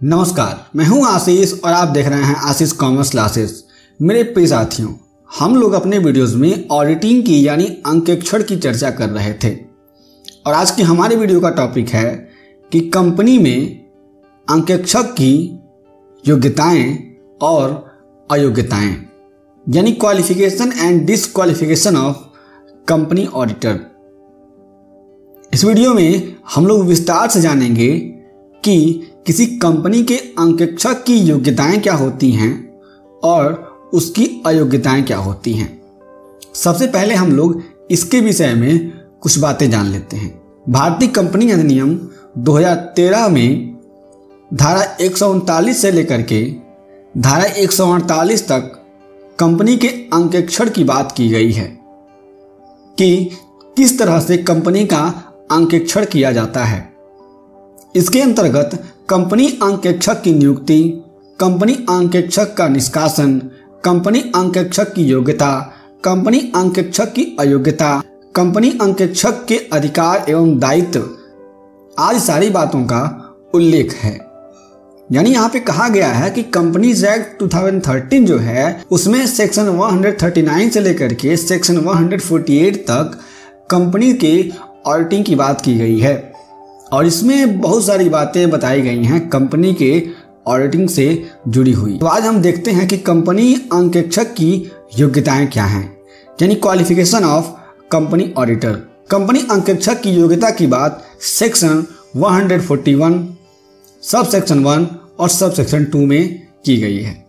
नमस्कार, मैं हूं आशीष और आप देख रहे हैं आशीष कॉमर्स क्लासेस। मेरे प्रिय साथियों, हम लोग अपने वीडियोस में ऑडिटिंग की यानी अंकेक्षण की चर्चा कर रहे थे और आज की हमारे वीडियो का टॉपिक है कि कंपनी में अंकेक्षक की योग्यताएं और अयोग्यताएं यानी qualification and disqualification of company auditor. इस वीडियो में हम लोग विस्तार से जानेंगे कि किसी कंपनी के अंकेक्षक की योग्यताएं क्या होती हैं और उसकी अयोग्यताएं क्या होती हैं। सबसे पहले हम लोग इसके विषय में कुछ बातें जान लेते हैं। भारतीय कंपनी अधिनियम 2013 में धारा 139 से लेकर के धारा 148 तक कंपनी के अंकेक्षण की बात की गई है कि किस तरह से कंपनी का अंकेक्षण किया जाता है। इसके अंतर्गत कंपनी अंकेक्षक की नियुक्ति, कंपनी अंकेक्षक का निष्कासन, कंपनी अंकेक्षक की योग्यता, कंपनी अंकेक्षक की अयोग्यता, कंपनी अंकेक्षक के अधिकार एवं दायित्व आदि सारी बातों का उल्लेख है। यानी यहाँ पे कहा गया है कि कंपनीज एक्ट 2013 जो है उसमें सेक्शन 139 से लेकर के सेक्शन 148 तक कंपनी के ऑडिटिंग की बात की गई है और इसमें बहुत सारी बातें बताई गई हैं कंपनी के ऑडिटिंग से जुड़ी हुई। तो आज हम देखते हैं कि कंपनी अंकेक्षक की योग्यताएं क्या हैं, यानी qualification of company auditor. Company अंकेक्षक की योग्यता की बात सेक्शन 141 सब सेक्शन 1 और सब सेक्शन 2 में की गई है,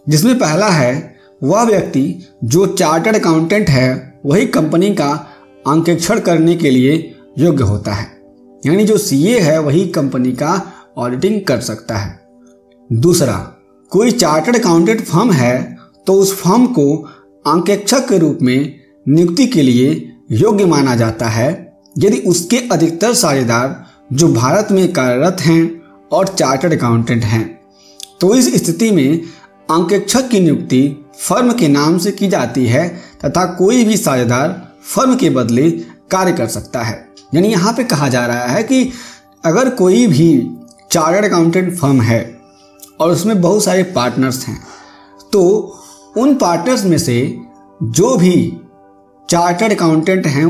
जिसमें पहला है वह व्यक्ति जो चार्टर्ड अकाउंटेंट है वही कंपनी का अंकेक्षण करने के लिए योग्य होता है, यानी जो सीए है वही कंपनी का ऑडिटिंग कर सकता है। दूसरा, कोई चार्टर्ड अकाउंटेंट फर्म है तो उस फर्म को अंकेक्षक के रूप में नियुक्ति के लिए योग्य माना जाता है यदि उसके अधिकतर साझेदार जो भारत में कार्यरत हैं और चार्टर्ड अकाउंटेंट हैं। तो इस स्थिति में अंकेक्षक की नियुक्ति फर्म के नाम से की जाती है तथा कोई भी साझेदार फर्म के बदले कार्य कर सकता है। यानी यहाँ पे कहा जा रहा है कि अगर कोई भी चार्टर्ड अकाउंटेंट फर्म है और उसमें बहुत सारे पार्टनर्स हैं तो उन पार्टनर्स में से जो भी चार्टर्ड अकाउंटेंट हैं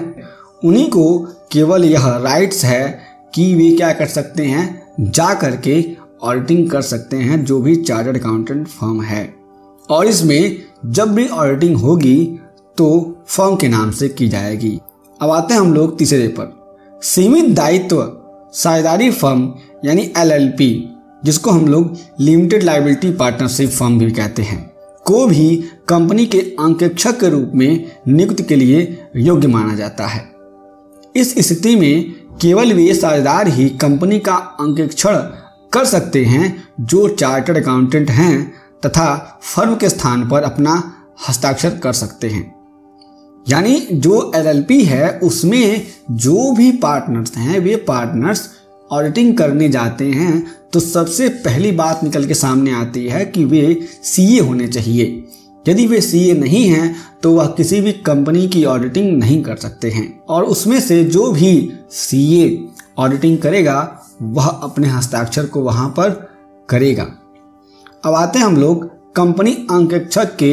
उन्हीं को केवल यह राइट्स है कि वे क्या कर सकते हैं, जा करके ऑडिटिंग कर सकते हैं जो भी चार्टर्ड अकाउंटेंट फर्म है। और इसमें जब भी ऑडिटिंग होगी तो फर्म के नाम से की जाएगी। अब आते हैं हम लोग तीसरे पर, सीमित दायित्व साझेदारी फर्म यानी LLP, जिसको हम लोग लिमिटेड लायबिलिटी पार्टनरशिप फर्म भी कहते हैं, को भी कंपनी के अंकेक्षक के रूप में नियुक्ति के लिए योग्य माना जाता है। इस स्थिति में केवल वे साझेदार ही कंपनी का अंकेक्षण कर सकते हैं जो चार्टर्ड अकाउंटेंट हैं तथा फर्म के स्थान पर अपना हस्ताक्षर कर सकते हैं। यानी जो LLP है उसमें जो भी पार्टनर्स हैं वे पार्टनर्स ऑडिटिंग करने जाते हैं तो सबसे पहली बात निकल के सामने आती है कि वे CA होने चाहिए। यदि वे CA नहीं हैं तो वह किसी भी कंपनी की ऑडिटिंग नहीं कर सकते हैं और उसमें से जो भी CA ऑडिटिंग करेगा वह अपने हस्ताक्षर को वहां पर करेगा। अब आते हैं हम लोग कंपनी अंकेक्षक के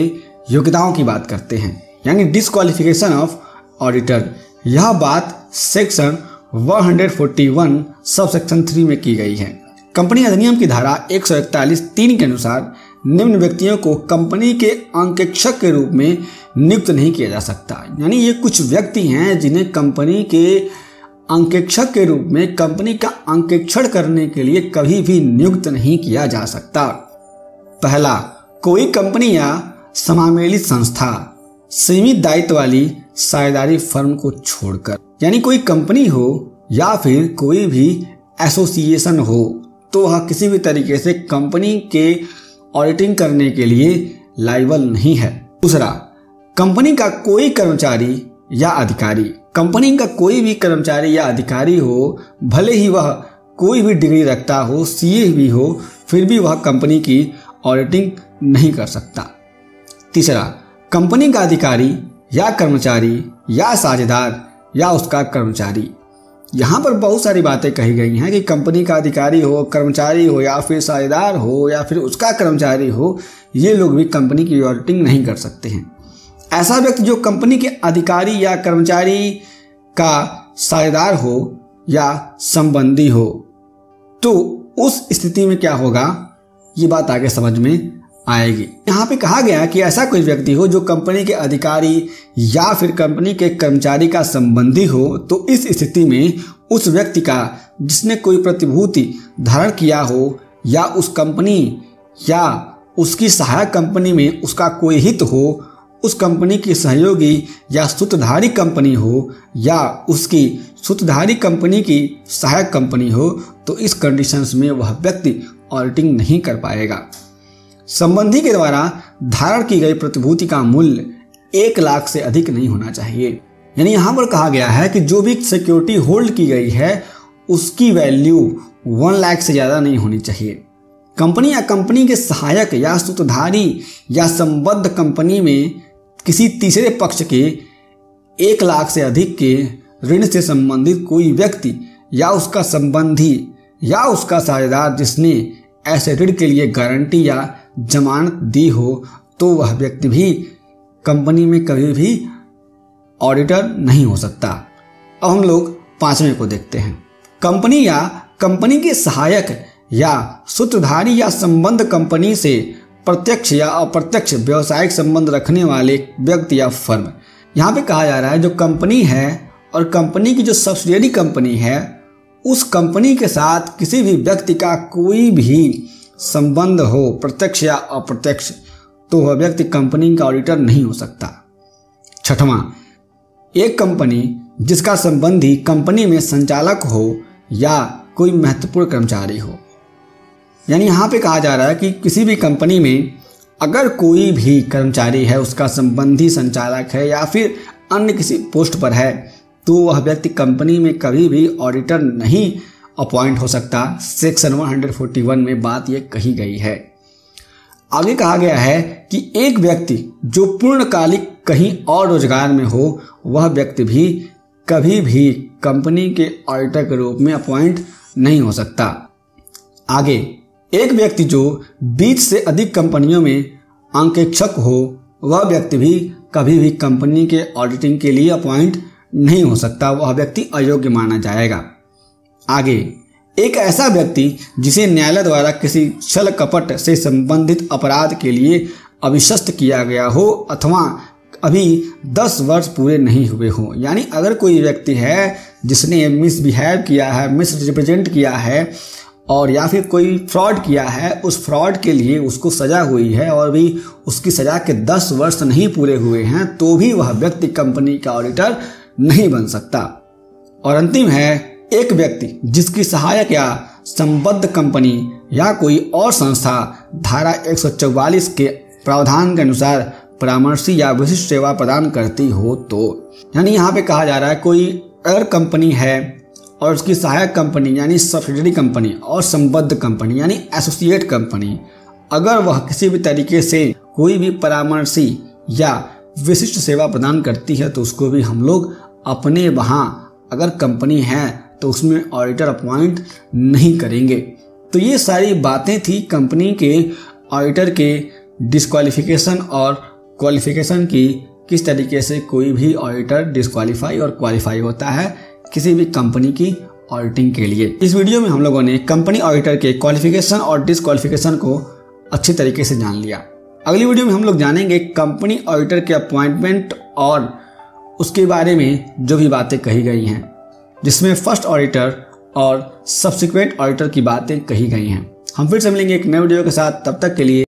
योग्यताओं की बात करते हैं, यानी डिसक्वालिफिकेशन ऑफ ऑडिटर। यह बात सेक्शन 141 सब सेक्शन 3 में की गई है। कंपनी अधिनियम की धारा 141(3) के अनुसार निम्न व्यक्तियों को कंपनी के अंकेक्षक के रूप में नियुक्त नहीं किया जा सकता। यानी ये कुछ व्यक्ति हैं जिन्हें कंपनी के अंकेक्षक के रूप में कंपनी का अंकेक्षण करने के लिए कभी भी नियुक्त नहीं किया जा सकता। पहला, कोई कंपनी या समामेलित संस्था सीमित दायित्व वाली साझेदारी फर्म को छोड़कर, यानी कोई कंपनी हो या फिर कोई भी एसोसिएशन हो तो वह किसी भी तरीके से कंपनी के ऑडिटिंग करने के लिए लायबल नहीं है। दूसरा, कंपनी का कोई कर्मचारी या अधिकारी, कंपनी का कोई भी कर्मचारी या अधिकारी हो, भले ही वह कोई भी डिग्री रखता हो, CA भी हो, फिर भी वह कंपनी की ऑडिटिंग नहीं कर सकता। तीसरा, कंपनी का अधिकारी या कर्मचारी या साझेदार या उसका कर्मचारी यहाँ पर बहुत सारी बातें कही गई हैं कि कंपनी का अधिकारी हो, कर्मचारी हो या फिर साझेदार हो या फिर उसका कर्मचारी हो, ये लोग भी कंपनी की ऑडिटिंग नहीं कर सकते हैं। ऐसा व्यक्ति जो कंपनी के अधिकारी या कर्मचारी का साझेदार हो या संबंधी हो, तो उस स्थिति में क्या होगा, ये बात आगे समझ में आएगी। यहाँ पे कहा गया कि ऐसा कोई व्यक्ति हो जो कंपनी के अधिकारी या फिर कंपनी के कर्मचारी का संबंधी हो, तो इस स्थिति में उस व्यक्ति का जिसने कोई प्रतिभूति धारण किया हो या उस कंपनी या उसकी सहायक कंपनी में उसका कोई हित हो, उस कंपनी की सहयोगी या सूत्रधारी कंपनी हो या उसकी सूत्रधारी कंपनी की सहायक कंपनी हो, तो इस कंडीशंस में वह व्यक्ति ऑडिटिंग नहीं कर पाएगा। संबंधी के द्वारा धारण की गई प्रतिभूति का मूल्य 1 लाख से अधिक नहीं होना चाहिए। यानी यहाँ पर कहा गया है कि जो भी सिक्योरिटी होल्ड की गई है उसकी वैल्यू 1 लाख से ज़्यादा नहीं होनी चाहिए। कंपनी या कंपनी के सहायक या सूत्रधारी या संबद्ध कंपनी में किसी तीसरे पक्ष के 1 लाख से अधिक के ऋण से संबंधित कोई व्यक्ति या उसका संबंधी या उसका साझेदार जिसने ऐसे ऋण के लिए गारंटी या जमानत दी हो, तो वह व्यक्ति भी कंपनी में कभी भी ऑडिटर नहीं हो सकता। अब हम लोग 5वें को देखते हैं। कंपनी या कंपनी के सहायक या सूत्रधारी या संबंध कंपनी से प्रत्यक्ष या अप्रत्यक्ष व्यवसायिक संबंध रखने वाले व्यक्ति या फर्म। यहाँ पे कहा जा रहा है जो कंपनी है और कंपनी की जो सब्सिडियरी कंपनी है, उस कंपनी के साथ किसी भी व्यक्ति का कोई भी संबंध हो, प्रत्यक्ष या अप्रत्यक्ष, तो वह व्यक्ति कंपनी का ऑडिटर नहीं हो सकता। 6वां, एक कंपनी जिसका संबंधी कंपनी में संचालक हो या कोई महत्वपूर्ण कर्मचारी हो। यानी यहाँ पे कहा जा रहा है कि किसी भी कंपनी में अगर कोई भी कर्मचारी है, उसका संबंधी संचालक है या फिर अन्य किसी पोस्ट पर है, तो वह व्यक्ति कंपनी में कभी भी ऑडिटर नहीं अपॉइंट हो सकता। सेक्शन 141 में बात यह कही गई है। आगे कहा गया है कि एक व्यक्ति जो पूर्णकालिक कहीं और रोजगार में हो, वह व्यक्ति भी कभी भी कंपनी के ऑडिटर के रूप में अपॉइंट नहीं हो सकता। आगे, एक व्यक्ति जो 20 से अधिक कंपनियों में अंकेक्षक हो, वह व्यक्ति भी कभी भी कंपनी के ऑडिटिंग के लिए अपॉइंट नहीं हो सकता, वह व्यक्ति अयोग्य माना जाएगा। आगे, एक ऐसा व्यक्ति जिसे न्यायालय द्वारा किसी छल कपट से संबंधित अपराध के लिए अभिशस्त किया गया हो अथवा अभी 10 वर्ष पूरे नहीं हुए हो। यानी अगर कोई व्यक्ति है जिसने मिसबिहेव किया है, मिसरिप्रेजेंट किया है और या फिर कोई फ्रॉड किया है, उस फ्रॉड के लिए उसको सज़ा हुई है और भी उसकी सज़ा के 10 वर्ष नहीं पूरे हुए हैं, तो भी वह व्यक्ति कंपनी का ऑडिटर नहीं बन सकता। और अंतिम है, एक व्यक्ति जिसकी सहायक या संबद्ध कंपनी या कोई और संस्था धारा 144 के प्रावधान के अनुसार परामर्शी या विशिष्ट सेवा प्रदान करती हो, तो यानी यहाँ पे कहा जा रहा है कोई अगर कंपनी है और उसकी सहायक कंपनी यानी सब्सिडियरी कंपनी और संबद्ध कंपनी यानी एसोसिएट कंपनी, अगर वह किसी भी तरीके से कोई भी परामर्शी या विशिष्ट सेवा प्रदान करती है, तो उसको भी हम लोग अपने वहाँ अगर कंपनी है तो उसमें ऑडिटर अपॉइंट नहीं करेंगे। तो ये सारी बातें थी कंपनी के ऑडिटर के डिस्क्वालिफिकेशन और क्वालिफिकेशन की, किस तरीके से कोई भी ऑडिटर डिस्क्वालीफाई और क्वालिफाई होता है किसी भी कंपनी की ऑडिटिंग के लिए। इस वीडियो में हम लोगों ने कंपनी ऑडिटर के क्वालिफिकेशन और डिस्क्वालिफिकेशन को अच्छी तरीके से जान लिया। अगली वीडियो में हम लोग जानेंगे कंपनी ऑडिटर के अपॉइंटमेंट और उसके बारे में जो भी बातें कही गई हैं, जिसमें फर्स्ट ऑडिटर और सब्सिक्वेंट ऑडिटर की बातें कही गई हैं। हम फिर से मिलेंगे एक नए वीडियो के साथ, तब तक के लिए